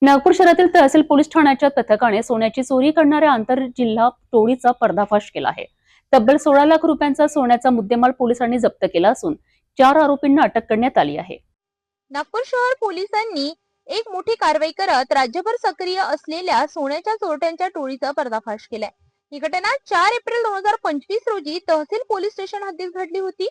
नागपूर शहरातील तहसील पोलीस ठाण्याच्या पथकाने सोन्याची चोरी करणाऱ्या आंतरजिल्हा टोळीचा पर्दाफाश केला आहे। तब्बल 16 लाख रुपयांचा सोन्याचा मुद्देमाल पोलिसांनी जप्त केला असून 4 आरोपींना अटक करण्यात आली आहे। नागपूर शहर पोलिसांनी एक मोठी कारवाई करत राज्यभर सक्रिय असलेल्या सोन्याच्या चोरट्यांच्या टोळीचा पर्दाफाश केलाय। ही घटना 4 एप्रिल 2025 रोजी तहसील पोलीस स्टेशन हद्दीत घडली होती।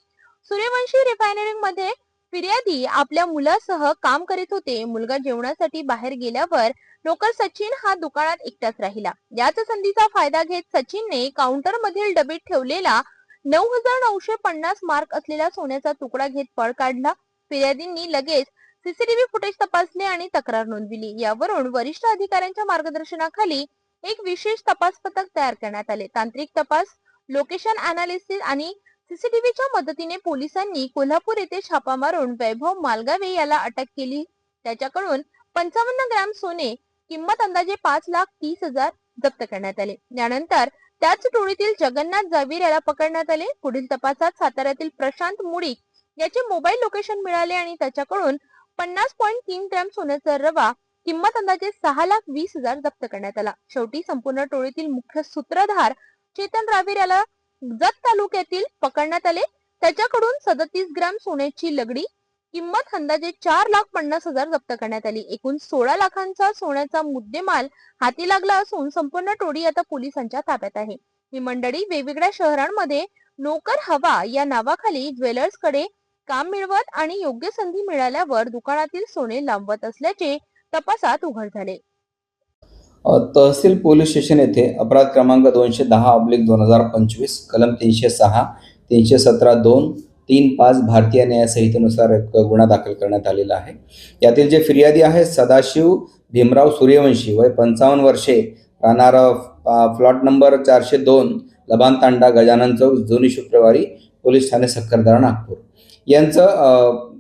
सूर्यवंशी रिफायनरी मध्ये फिर्यादी आपल्या मुलासह काम करीत होते। मुलगा जेवणासाठी बाहेर गेल्यावर नोकर सचिन हा दुकानात एकटाच राहिला। याच संधीचा फायदा घेत सचिनने काउंटर मधील डबीत ठेवलेला 9950 मार्क असलेला सोन्याचा तुकडा घेत पळ काढला। फिर्यादींनी लगेच सीसीटीव्ही फुटेज तपासले आणि तक्रार नोंदविली। यावरून वरिष्ठ अधिकाऱ्यांच्या मार्गदर्शनाखाली एक विशेष तपास पथक तयार करण्यात आले। तांत्रिक तपास, लोकेशन अनालिसिस आणि सीसीटीव्हीच्या मदतीने पोलिसांनी कोल्हापूर येथे छापा मारून वैभव मालगावे याला अटक केली। त्याच्याकडून 55 ग्रॅम सोने किंमत अंदाजे 5,30,000 जप्त करण्यात आले। यानंतर त्याच टोळीतील जगन्नाथ जावीर याला पकडण्यात आले। पुढील तपासात साताऱ्यातील प्रशांत मुळीक याचे मोबाईल लोकेशन मिळाले आणि त्याच्याकडून 50.3 ग्रॅम सोन्याचा रवा किंमत अंदाजे 6,20,000 जप्त करण्यात आला। शेवटी संपूर्ण टोळीतील मुख्य सूत्रधार चेतन रावीर याला जत तालुक्यातील पकडण्यात आले। त्याच्याकडून 37 ग्रॅम सोन्याची लगडी किंमत अंदाजे 4,50,000 जप्त करण्यात आली। एकूण 16 लाखांचा सोन्याचा मुद्देमाल हाती लागला असून संपूर्ण टोळी आता पोलिसांच्या ताब्यात आहे। ही मंडळी वेगवेगळ्या शहरांमध्ये नोकर हवा या नावाखाली ज्वेलर्स कडे काम मिळवत आणि योग्य संधी मिळाल्यावर दुकानातील सोने लांबवत असल्याचे तपासात उघड झाले। तहसील पोलीस स्टेशन येथे अपराध क्रमांक 210/2025 कलम 306, 317(2), 3(5) भारतीय न्याय संहितेनुसार एक गुन्हा दाखल करण्यात आलेला आहे। यातील जे फिर्यादी आहेत सदाशिव भीमराव सूर्यवंशी, वय 55 वर्षे, राहणार प्लॉट नंबर 402, लबान तांडा, गजानन चौक, जुनी शुक्रवारी, पोलीस ठाणे सक्करदरा, नागपूर यांचं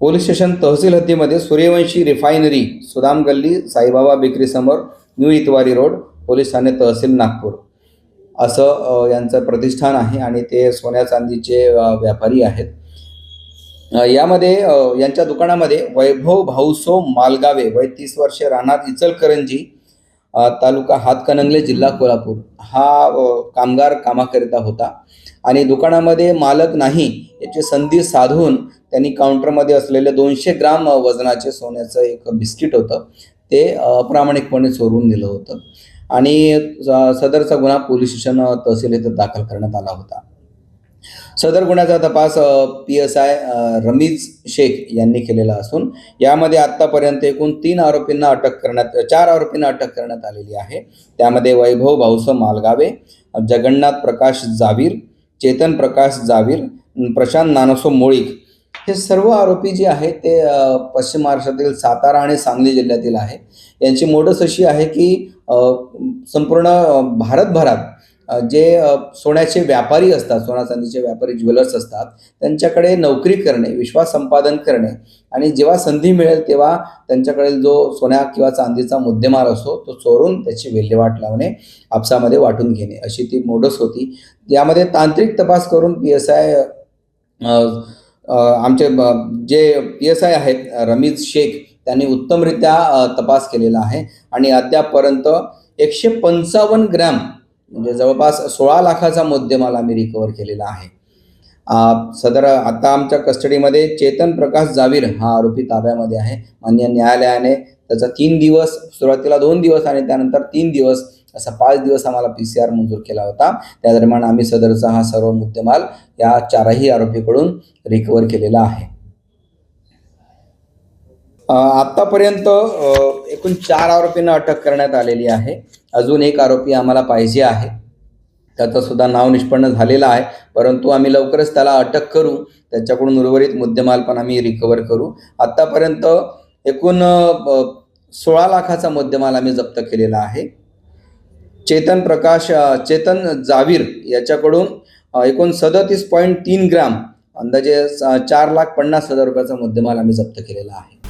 पोलीस स्टेशन तहसील हद्दीमध्ये सूर्यवंशी रिफायनरी, सुदाम गल्ली, साईबाबा बेकरी समोर, न्यू इतवारी रोड, पोलीस ठाणे तहसील नागपूर असं यांचं प्रतिष्ठान आहे आणि ते सोन्या चांदीचे व्यापारी आहेत। यामध्ये यांच्या दुकानामध्ये वैभव भाऊसो मालगावे, वय 30 वर्षे, राहणार इचलकरंजी, तालुका हातकणंगले, जिल्हा कोल्हापूर हा कामगार कामाकरिता होता आणि दुकानामध्ये मालक नाही याची संधी साधून त्यांनी काउंटरमध्ये असलेले 200 ग्राम वजनाचे सोन्याचं एक बिस्किट होतं ते अप्रामाणिकपणे चोरून दिलं होतं आणि सदरचा गुन्हा पोलीस स्टेशन तहसील येथे दाखल करण्यात आला होता। सदर गुन्ह्याचा तपास PSI रमीज शेख यांनी केलेला असून यामध्ये आतापर्यंत एकूण 4 आरोपींना अटक करण्यात आलेली आहे। त्यामध्ये वैभव भाऊसो मालगावे, जगन्नाथ प्रकाश जावीर, चेतन प्रकाश जावीर, प्रशांत नानसो मुळीक हे सर्व आरोपी जे आहेत ते पश्चिम महाराष्ट्रातील सातारा आणि सांगली जिल्ह्यातील आहे। यांची मोडस अशी आहे की संपूर्ण भारतभरात जे सोन्याचे व्यापारी असतात, सोना चांदीचे व्यापारी ज्वेलर्स असतात, त्यांच्याकडे नोकरी करणे, विश्वास संपादन करणे आणि जेव्हा संधी मिळेल तेव्हा त्यांच्याकडे जो सोन्या किंवा चांदीचा मुद्देमाल असो तो चोरून त्याची विल्हेवाट लावणे, आपसामध्ये वाटून घेणे अशी ती मोडस होती। यामध्ये तांत्रिक तपास करून PSI आमचे जे PSI आहेत रमीज शेख त्यांनी उत्तमरित्या तपास केलेला आहे आणि अद्यापपर्यंत 155 ग्रॅम म्हणजे जवळपास 16 लाखाचा मुद्देमाल आम्ही रिकवर केलेला आहे। सदर आता आमच्या कस्टडीमध्ये चेतन प्रकाश जावीर हा आरोपी ताब्यामध्ये आहे। माननीय न्यायालयाने त्याचा 3 दिवस, सुरुवातीला 2 दिवस आणि त्यानंतर 3 दिवस असा 5 दिवस आम्हाला PCR मंजूर केला होता। त्या दरम्यान आम्ही सदरचा हा सर्व मुद्देमाल या 4ही आरोपीकडून रिकवर केलेला आहे। आतापर्यंत एकूण 4 आरोपींना अटक करण्यात आलेली आहे। अजून एक आरोपी आम्हाला पाहिजे आहे, त्याचं सुद्धा नाव निष्पन्न झालेलं आहे, परंतु आम्ही लवकरच त्याला अटक करू, त्याच्याकडून उर्वरित मुद्देमाल पण आम्ही रिकवर करू। आतापर्यंत एकूण 16 लाखाचा मुद्देमाल आम्ही जप्त केलेला आहे। चेतन जावीर याच्याकडून एकूण 37.3 ग्रॅम अंदाजे 4,50,000 रुपयाचा मुद्देमाल आम्ही जप्त केलेला आहे।